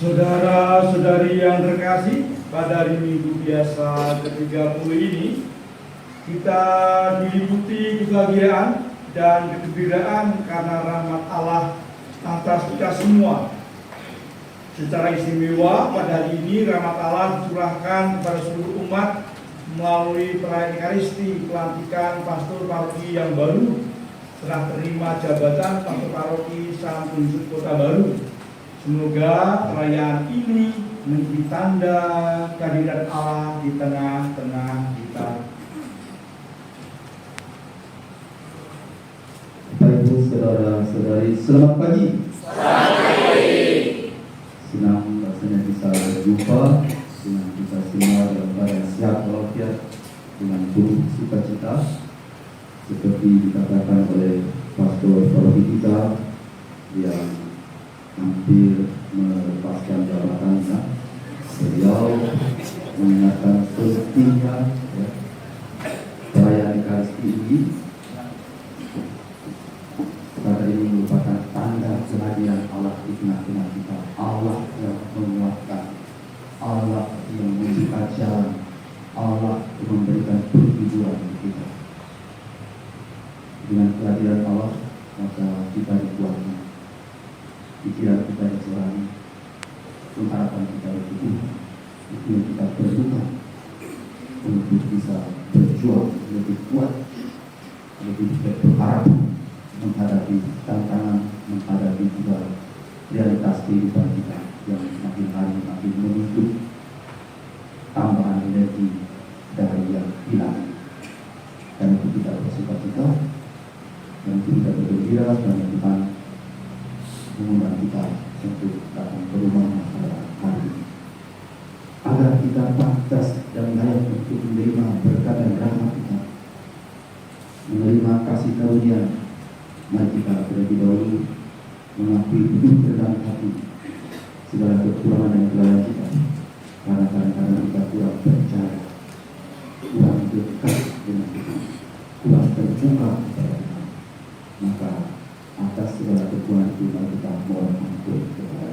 Saudara-saudari yang terkasih, pada hari Minggu biasa ke-30 ini kita diliputi kebahagiaan dan kegembiraan karena rahmat Allah atas kita semua. Secara istimewa pada hari ini rahmat Allah dicurahkan kepada seluruh umat melalui perayaan Ekaristi pelantikan pastor paroki yang baru setelah terima jabatan pastor paroki Sampunjut Kota Baru. Semoga perayaan ini menjadi tanda kehadiran Allah di tengah-tengah kita. Bapak Ibu, saudara-saudari, selamat pagi. Selamat pagi. Senang rasanya bisa berjumpa dengan kita semua dalam keadaan sehat walafiat dengan penuh sukacita seperti dikatakan oleh pastor paroki kita yang hampir melepaskan jabatannya. Beliau mengingatkan pentingnya perayaan Ekaristi ini karena ini merupakan tanda kehadiran Allah di tengah-tengah kita. Allah yang menguatkan, Allah yang membuka jalan, Allah yang memberikan perhidupan bagi kita. Dengan kehadiran Allah maka kita dikuatkan, pikiran kita dicurahkan, pengharapan kita ditutup. Itu yang kita perlukan untuk bisa berjuang lebih kuat, lebih berharap menghadapi tantangan, menghadapi juga realitas kehidupan kita yang makin hari makin menuntut tambahan energi dari yang hilang. Dan itu kita bersukacita dan itu kita bergembira dan Tuhan mengundang kita untuk datang ke rumah pada hari ini, agar kita pantas dan layak untuk menerima berkat dan rahmat kita, menerima kasih karunia. Mari kita terlebih dahulu mengakui hidup dalam hati segala kekurangan dan kelemahan kita, karena kadang-kadang kita kurang percaya, kurang dekat dengan Tuhan, kurang terbuka kepada Tuhan. Maka atas segala kekurangan itu kita mohon ampun kepada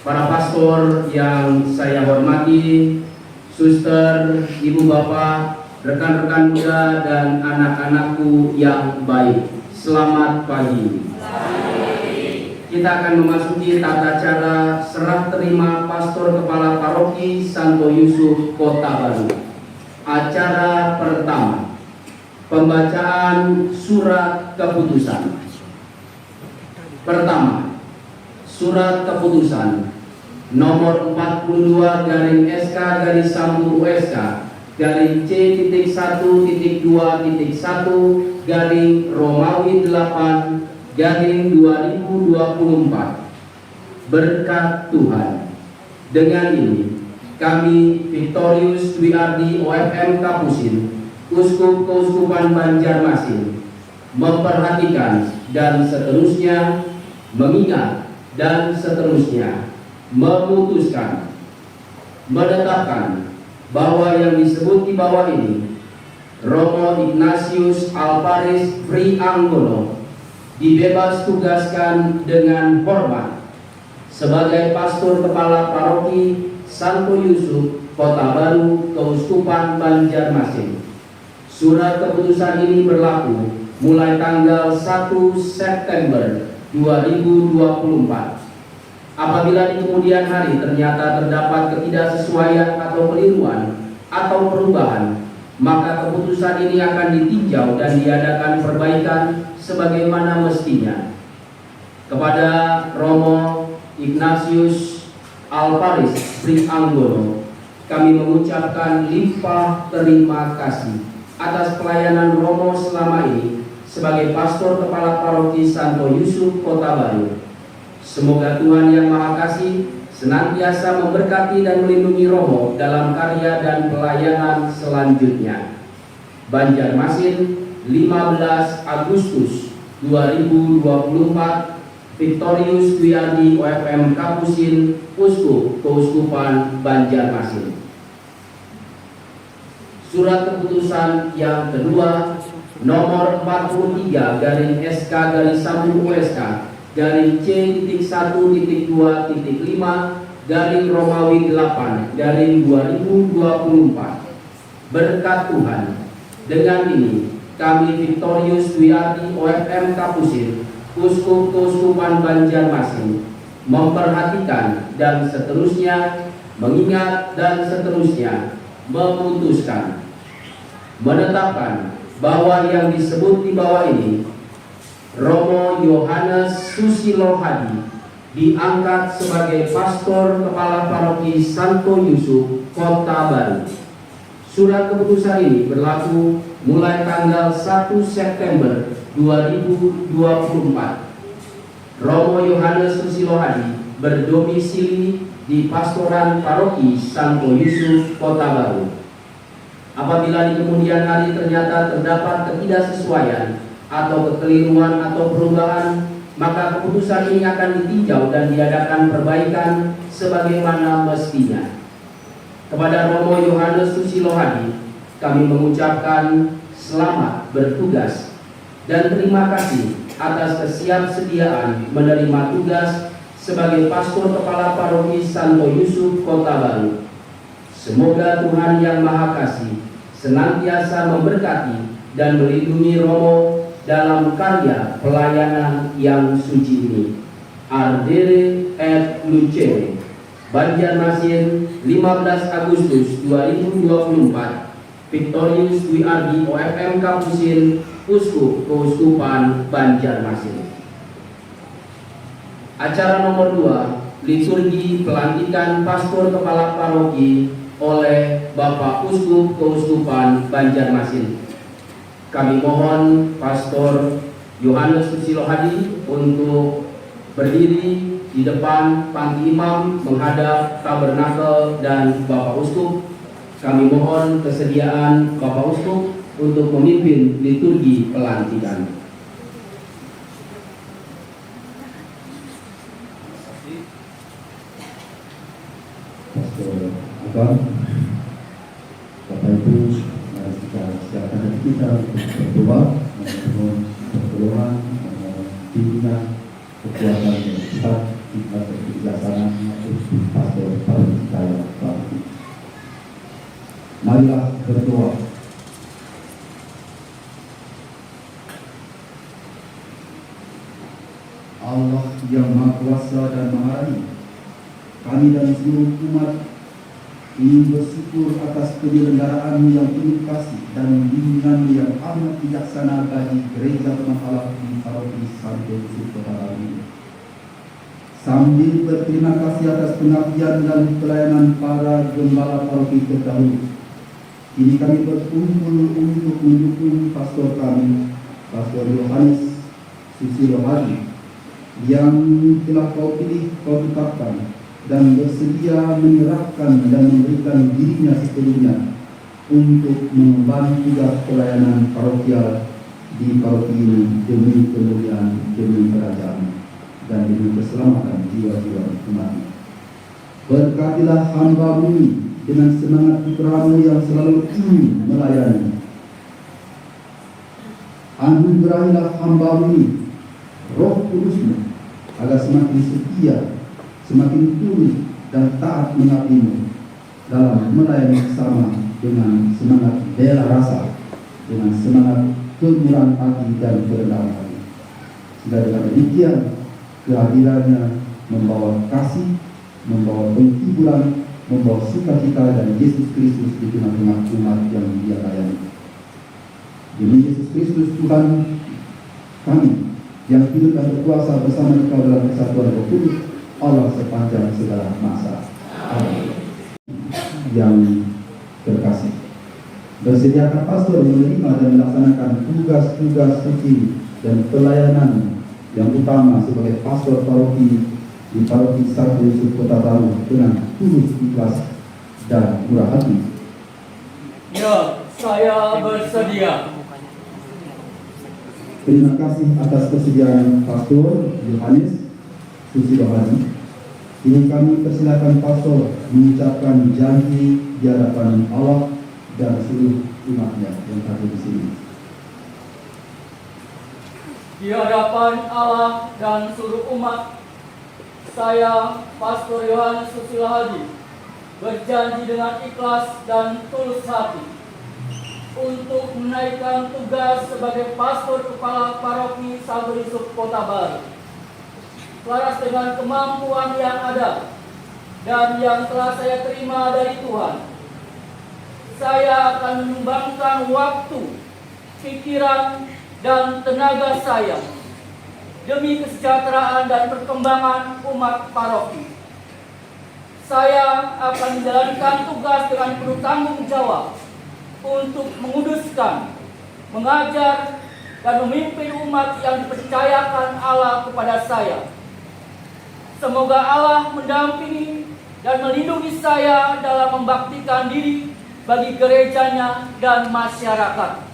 Para pastor yang saya hormati, suster, ibu bapak, rekan-rekan muda, dan anak-anakku yang baik. Selamat pagi. Kita akan memasuki tata cara serah terima Pastor Kepala Paroki Santo Yusuf Kota Baru. Acara pertama, pembacaan surat keputusan. Pertama, surat keputusan nomor 42-SK-1-Romawi 8-2024. Berkat Tuhan. Dengan ini, kami Victorius Dwi Ardi OFM Kapusin, Uskup Keuskupan Banjarmasin, memperhatikan dan seterusnya, mengingat dan seterusnya, memutuskan, menetapkan bahwa yang disebut di bawah ini, Romo Ignatius Alvaris Prianggono dibebas tugaskan dengan hormat sebagai Pastor Kepala Paroki Santo Yusuf Kota Baru Keuskupan Banjarmasin. Surat keputusan ini berlaku mulai tanggal 1 September 2024. Apabila di kemudian hari ternyata terdapat ketidaksesuaian atau keliruan atau perubahan, maka keputusan ini akan ditinjau dan diadakan perbaikan sebagaimana mestinya. Kepada Romo Ignatius Alvaris Prianggono, kami mengucapkan limpah terima kasih atas pelayanan Romo selama ini sebagai Pastor Kepala Paroki Santo Yusuf Kota Baru. Semoga Tuhan Yang Maha Kasih senantiasa memberkati dan melindungi Romo dalam karya dan pelayanan selanjutnya. Banjarmasin, 15 Agustus 2024. Victorius Dwi Ardi OFM Kapusin, Uskup Keuskupan Banjarmasin. Surat keputusan yang kedua nomor 43-1-2.5/Romawi 8/2024. Berkat Tuhan. Dengan ini kami Victorius Dwi Ardi OFM Kapusin, Uskup Keuskupan Banjarmasin, memperhatikan dan seterusnya, mengingat dan seterusnya, memutuskan, menetapkan bahwa yang disebut di bawah ini, Romo Yohanes Susilo Hadi diangkat sebagai Pastor Kepala Paroki Santo Yusuf Kota Baru. Surat keputusan ini berlaku mulai tanggal 1 September 2024. Romo Yohanes Susilo Hadi berdomisili di Pastoran Paroki Santo Yusuf Kota Baru. Apabila di kemudian hari ternyata terdapat ketidaksesuaian atau kekeliruan atau perubahan, maka keputusan ini akan ditinjau dan diadakan perbaikan sebagaimana mestinya. Kepada Romo Yohanes Susilo Hadi, kami mengucapkan selamat bertugas dan terima kasih atas kesiapsediaan menerima tugas sebagai Pastor Kepala Paroki Santo Yusuf Kota Baru. Semoga Tuhan Yang Maha Kasih senantiasa memberkati dan melindungi Romo dalam karya pelayanan yang suci ini. Ardere et Lucere, Banjarmasin, 15 Agustus 2024. Victorius Dwi Ardi OFM Kapusin, Uskup Keuskupan Banjarmasin. Acara nomor 2, liturgi pelantikan Pastor Kepala Paroki oleh Bapak Uskup Keuskupan Banjarmasin. Kami mohon Pastor Yohanes Susilo Hadi untuk berdiri di depan panggi imam menghadap tabernakel dan Bapak Uskup. Kami mohon kesediaan Bapak Uskup untuk memimpin liturgi pelantikan. Bapak Ibu, mari kita siapkan hati kita untuk berdoa, memohon pertolongan, memohon bimbingan, kekuatan yang besar, hikmat dan kebijaksanaan untuk Pastor Paroki kita yang baru. Marilah berdoa. Allah yang Maha Kuasa dan Maha Adil, kami dan seluruh umat ingin bersyukur atas penyelenggaraan yang penuh kasih dan bimbingan yang amat bijaksana bagi Gereja Tuhan Allah di Paroki Santo Yusuf Kota Baru ini. Sambil berterima kasih atas pengabdian dan pelayanan para gembala paroki terdahulu, kini kami berkumpul untuk mendukung pastor kami, Pastor Yohanes Susilo Hadi, yang telah kau pilih, kau tetapkan, dan bersedia menyerahkan dan memberikan dirinya sepenuhnya untuk mengemban tugas pelayanan parokial di paroki ini demi kemuliaan, demi kerajaan, dan demi keselamatan jiwa-jiwa umat. Berkatilah hamba-Mu dengan semangat putra-Mu yang selalu ingin melayani. Anugerahilah hamba-Mu Roh Kudus-Mu agar semakin setia, semakin tulus dan taat mengabdi-Mu dalam melayani sesama dengan semangat bela rasa, dengan semangat kemurahan hati dan kerendahan hati. Sehingga dengan demikian kehadirannya membawa kasih, membawa penghiburan, membawa sukacita dan Yesus Kristus di tengah-tengah umat yang Dia layani. Demi Yesus Kristus Tuhan kami yang hidup dan berkuasa bersama Engkau dalam persatuan Roh Kudus, Allah sepanjang segala masa. Amin. Yang terkasih, bersediakah pastor menerima dan melaksanakan tugas-tugas suci dan pelayanan yang utama sebagai pastor paroki di Paroki Santo Yusuf Kota Baru dengan tulus, ikhlas, dan murah hati. Ya, saya bersedia. Terima kasih atas kesediaan Pastor Yohanes Susilo Hadi. Kini kami persilakan Pastor mengucapkan janji di hadapan Allah dan seluruh umatnya yang hadir di sini. Di hadapan Allah dan seluruh umat, saya, Pastor Yohanes Susilo Hadi, berjanji dengan ikhlas dan tulus hati untuk menaikkan tugas sebagai pastor kepala paroki Santo Yusuf Kota Baru, selaras dengan kemampuan yang ada dan yang telah saya terima dari Tuhan. Saya akan menyumbangkan waktu, pikiran, dan tenaga saya demi kesejahteraan dan perkembangan umat paroki. Saya akan menjalankan tugas dengan penuh tanggung jawab untuk menguduskan, mengajar, dan memimpin umat yang dipercayakan Allah kepada saya. Semoga Allah mendampingi dan melindungi saya dalam membaktikan diri bagi gerejanya dan masyarakat.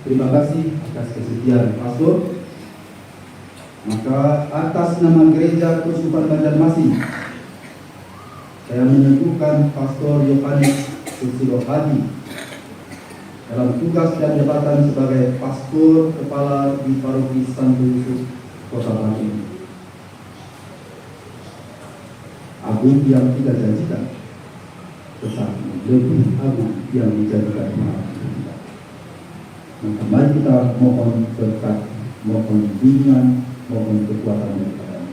Terima kasih atas kesediaan Pastor. Maka atas nama Gereja Keuskupan Banjarmasin, saya menentukan Pastor Yohanes Susilo Hadi dalam tugas dan jabatan sebagai pastor kepala di Paroki Santo Yusuf Kota Baru ini. Agung yang tidak janjikan, tetapi lebih agung yang dijadikan Maha. Maka mari kita mohon berkat, mohon bimbingan, mohon kekuatan dari Tuhan.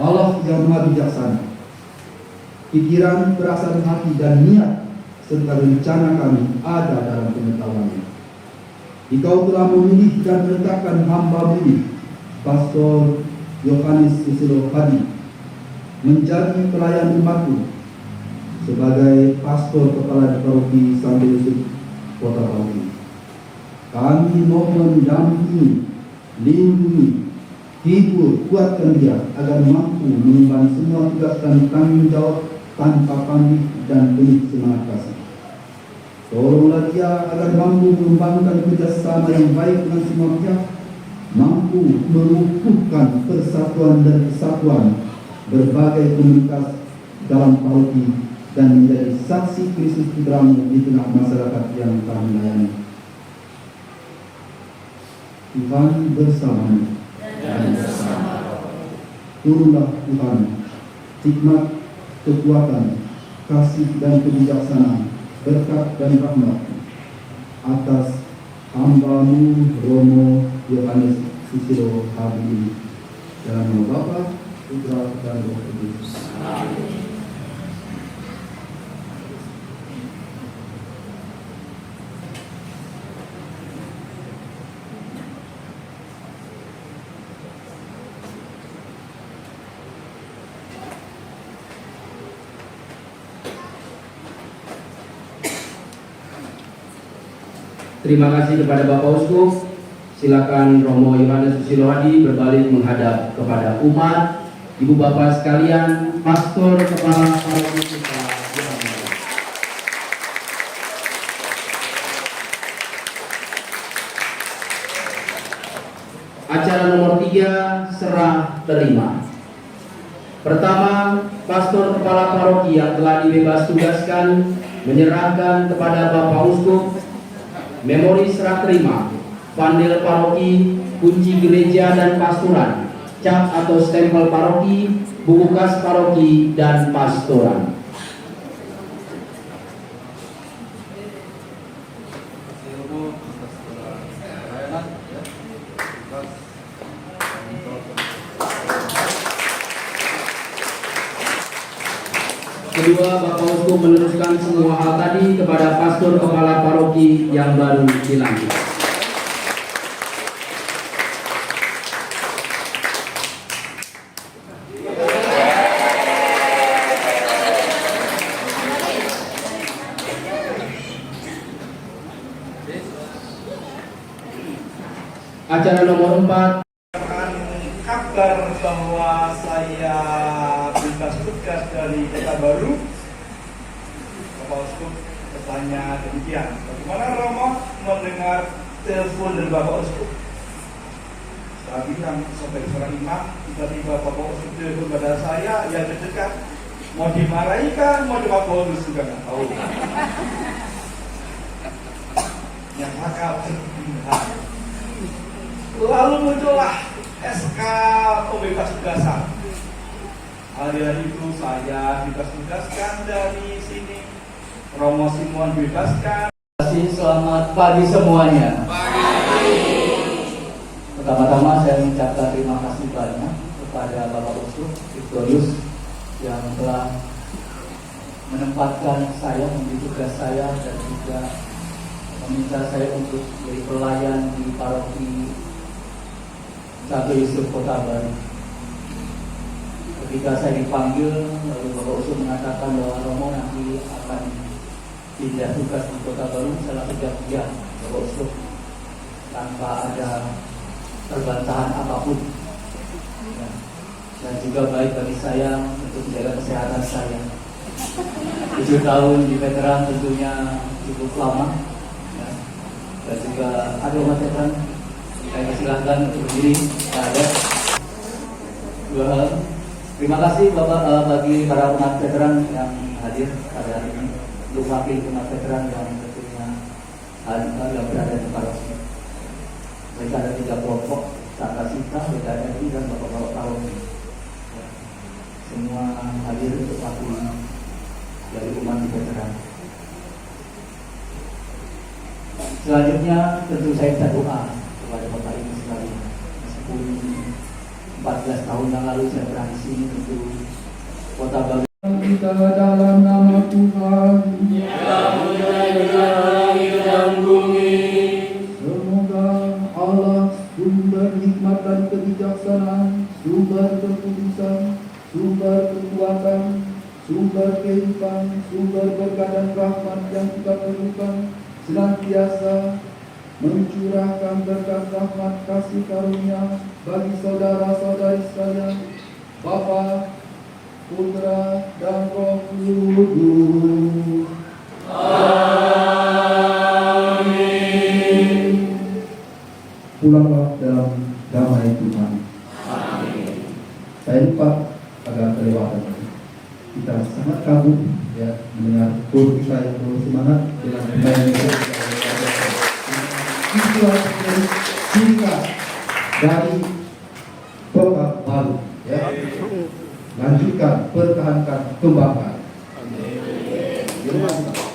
Allah yang Maha Bijaksana, pikiran, perasaan hati, dan niat serta rencana kami ada dalam pengetahuannya. Engkau telah memilih dan menetapkan hamba-Mu, Pastor Yohanes Susilo Hadi, menjadi pelayan umat-Mu sebagai pastor kepala di Paroki Santo Yusuf Kota Baru. Kami mohon dampingi, lindungi, hibur, kuatkan dia agar mampu mengemban semua tugas dan tanggung jawab tanpa pamrih dan penuh semangat kasih. Tolonglah dia agar mampu mengembangkan kerjasama yang baik dengan semua pihak, mampu mengukuhkan persatuan dan kesatuan berbagai komunitas dalam paroki dan menjadi saksi Kristus Putra-Mu di tengah masyarakat yang kami layani. Tuhan bersama-Mu. turunlah Tuhan, hikmat, kekuatan, kasih dan kebijaksanaan, berkat dan rahmat atas hamba-Mu Romo Yohanes Susilo Hadi ini. Dalam nama Bapa, Putra dan Roh Kudus. Terima kasih kepada Bapak Uskup. Silakan Romo Yohanes Susilo Hadi berbalik menghadap kepada umat. Ibu Bapak sekalian, Pastor Kepala Paroki kita diambil. Acara nomor 3, serah terima. Pertama, Pastor Kepala Paroki yang telah dibebas tugaskan menyerahkan kepada Bapak Uskup memori serah terima, pandel paroki, kunci gereja dan pastoran, cap atau stempel paroki, buku kas paroki, dan pastoran. Kedua, Bapak Uskup meneruskan semua hal tadi kepada Pastor Kepala Paroki yang baru dilantik. Acara nomor 4. Kabar bahwa saya bebas tugas dari Kota Baru. Bapak Uskup bertanya demikian, bagaimana Romo mendengar telepon dari Bapak Uskup? Saya bilang sebagai seorang imam, tiba-tiba Bapak Uskup telepon kepada saya yang terdekat, mau dimarahi kan, mau dibapolus juga nggak tahu. Yang nakal terpindah. Lalu muncullah SK pembebas tugasan. Hari-hari itu saya bebas tugaskan dari sini. Romo Simon bebaskan. Terima kasih, selamat pagi semuanya. Pertama-tama saya mengucapkan terima kasih banyak kepada Bapak Uskup Victorius yang telah menempatkan saya, memberi tugas saya dan juga meminta saya untuk menjadi pelayan di paroki Santo Yusuf Kota Baru. Ketika saya dipanggil, lalu Bapak Uskup mengatakan bahwa Romo nanti akan pindah tugas di Kota Baru, saya lakukan ya Bapak Uskup tanpa ada perbantahan apapun. Ya. Dan juga baik bagi saya untuk menjaga kesehatan saya. 7 tahun di veteran tentunya cukup lama. Ya. Dan juga ada umat veteran, saya persilahkan untuk berdiri. Ada 2 hal. Terima kasih Bapak bagi para umat veteran yang hadir pada hari ini, untuk wakil umat veteran yang tentunya yang berada di paroki. Mereka ada 3 kelompok, Sakasita, BKRI, dan Bapak-Bapak paroki. Semua hadir untuk wakil dari umat veteran. Selanjutnya tentu saya minta doa kepada Bapak Ibu sekalian. Meskipun 14 tahun yang lalu saya pernah di sini untuk Kota Baru. Kita dalam nama Tuhan, semoga Allah sumber hikmat dan kebijaksanaan, sumber keputusan, sumber kekuatan, sumber kehidupan, sumber berkat dan rahmat yang kita perlukan, senantiasa mencurahkan berkat rahmat kasih karunia bagi saudara-saudari sekalian, Bapa, Putra dan Roh Kudus. Amin. Pulanglah dalam damai Tuhan. Amin. Saya lupa agak kelewatan. Kita sangat kagum ya mendengar kur kita yang penuh semangat dengan pemain kita. Itulah singkat dari Kota Baru. Ya. Lanjutkan, pertahankan, kembangkan. Terima kasih.